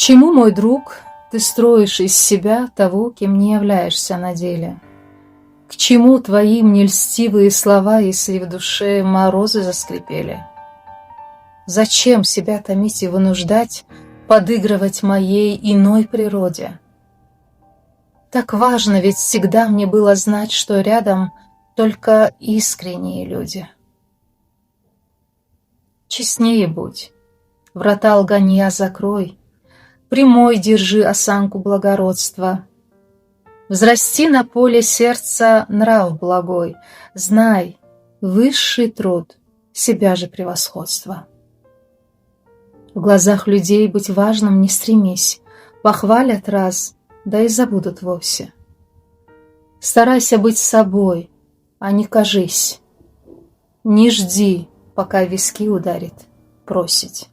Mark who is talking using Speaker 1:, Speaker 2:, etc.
Speaker 1: чему, мой друг, ты строишь из себя того, кем не являешься на деле? К чему твои мне льстивые слова, если в душе морозы заскрипели? Зачем себя томить и вынуждать подыгрывать моей иной природе? Так важно ведь всегда мне было знать, что рядом только искренние люди. Честнее будь, врата лганья закрой, прямой держи осанку благородства. Взрасти на поле сердца нрав благой, знай, высший труд себя же превосходство. В глазах людей быть важным не стремись, похвалят раз, да и забудут вовсе. Старайся быть собой, а не кажись. Не жди, пока виски ударит просить.